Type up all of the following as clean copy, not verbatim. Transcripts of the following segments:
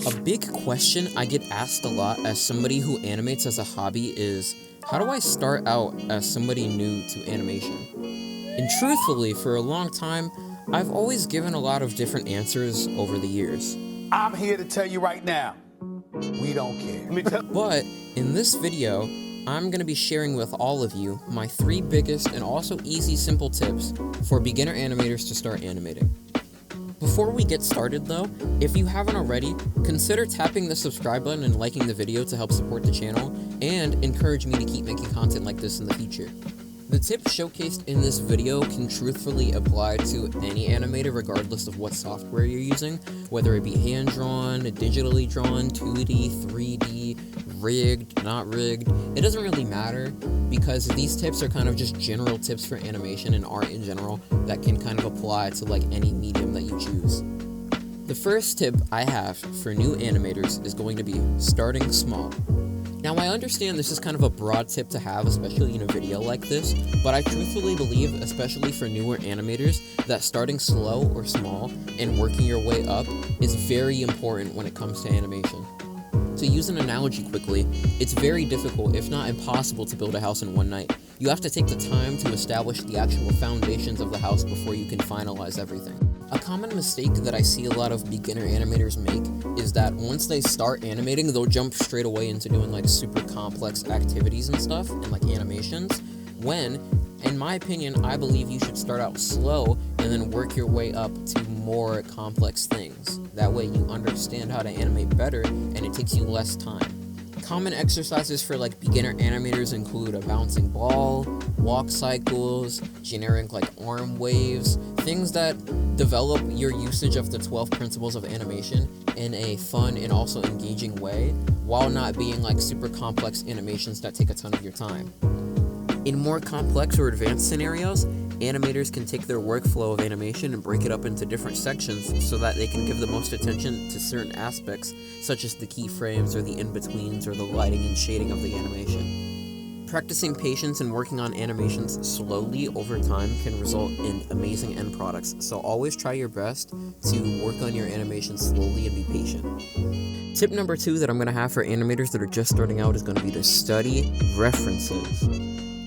A big question I get asked a lot as somebody who animates as a hobby is, how do I start out as somebody new to animation? And truthfully, for a long time, I've always given a lot of different answers over the years. I'm here to tell you right now, we don't care. But in this video, I'm going to be sharing with all of you my 3 biggest and also easy simple tips for beginner animators to start animating. Before we get started though, if you haven't already, consider tapping the subscribe button and liking the video to help support the channel and encourage me to keep making content like this in the future. The tips showcased in this video can truthfully apply to any animator regardless of what software you're using, whether it be hand-drawn, digitally drawn, 2D, 3D, rigged, not rigged. It doesn't really matter because these tips are kind of just general tips for animation and art in general that can kind of apply to like any medium that you choose. The first tip I have for new animators is going to be starting small. Now, I understand this is kind of a broad tip to have, especially in a video like this, but I truthfully believe, especially for newer animators, that starting slow or small and working your way up is very important when it comes to animation. To use an analogy quickly, it's very difficult, if not impossible, to build a house in one night. You have to take the time to establish the actual foundations of the house before you can finalize everything. A common mistake that I see a lot of beginner animators make is that once they start animating, they'll jump straight away into doing like super complex activities and stuff and like animations, when, in my opinion, I believe you should start out slow and then work your way up to more complex things. That way you understand how to animate better and it takes you less time. Common exercises for like beginner animators include a bouncing ball, walk cycles, generic like arm waves, things that develop your usage of the 12 principles of animation in a fun and also engaging way, while not being like super complex animations that take a ton of your time. In more complex or advanced scenarios, animators can take their workflow of animation and break it up into different sections so that they can give the most attention to certain aspects, such as the keyframes or the in-betweens or the lighting and shading of the animation. Practicing patience and working on animations slowly over time can result in amazing end products, so always try your best to work on your animation slowly and be patient. Tip number 2 that I'm going to have for animators that are just starting out is going to be to study references.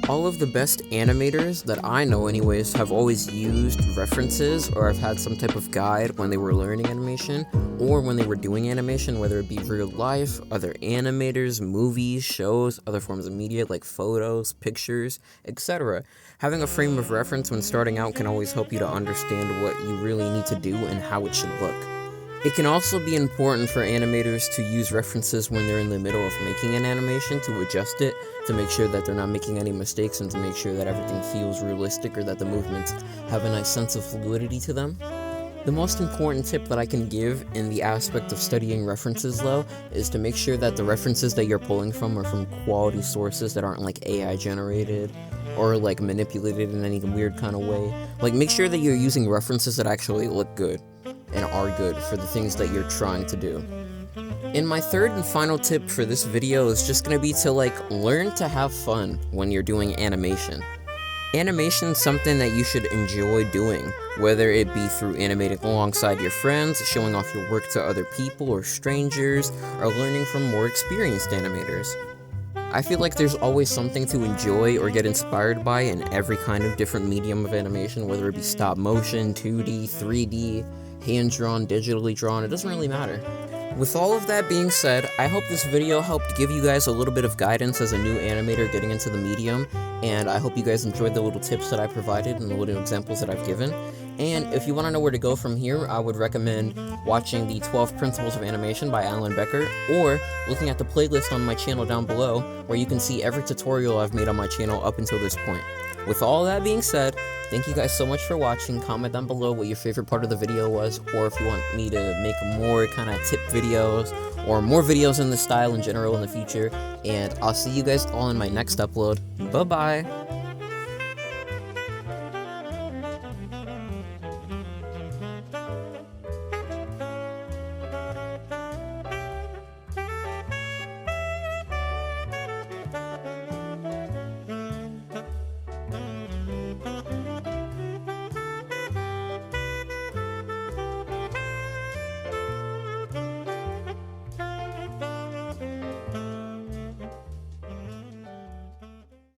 All of the best animators that I know anyways have always used references or have had some type of guide when they were learning animation or when they were doing animation, whether it be real life, other animators, movies, shows, other forms of media like photos, pictures, etc. Having a frame of reference when starting out can always help you to understand what you really need to do and how it should look. It can also be important for animators to use references when they're in the middle of making an animation to adjust it, to make sure that they're not making any mistakes and to make sure that everything feels realistic or that the movements have a nice sense of fluidity to them. The most important tip that I can give in the aspect of studying references though is to make sure that the references that you're pulling from are from quality sources that aren't like AI generated or like manipulated in any weird kind of way. Like, make sure that you're using references that actually look good and are good for the things that you're trying to do. And my third and final tip for this video is just going to be to learn to have fun when you're doing animation. Animation is something that you should enjoy doing, whether it be through animating alongside your friends, showing off your work to other people or strangers, or learning from more experienced animators. I feel like there's always something to enjoy or get inspired by in every kind of different medium of animation, whether it be stop motion, 2D, 3D, hand-drawn, digitally drawn, it doesn't really matter. With all of that being said, I hope this video helped give you guys a little bit of guidance as a new animator getting into the medium, and I hope you guys enjoyed the little tips that I provided and the little examples that I've given. And if you want to know where to go from here, I would recommend watching the 12 Principles of Animation by Alan Becker, or looking at the playlist on my channel down below, where you can see every tutorial I've made on my channel up until this point. With all that being said, thank you guys so much for watching. Comment down below what your favorite part of the video was, or if you want me to make more kind of tip videos, or more videos in this style in general in the future. And I'll see you guys all in my next upload. Bye-bye!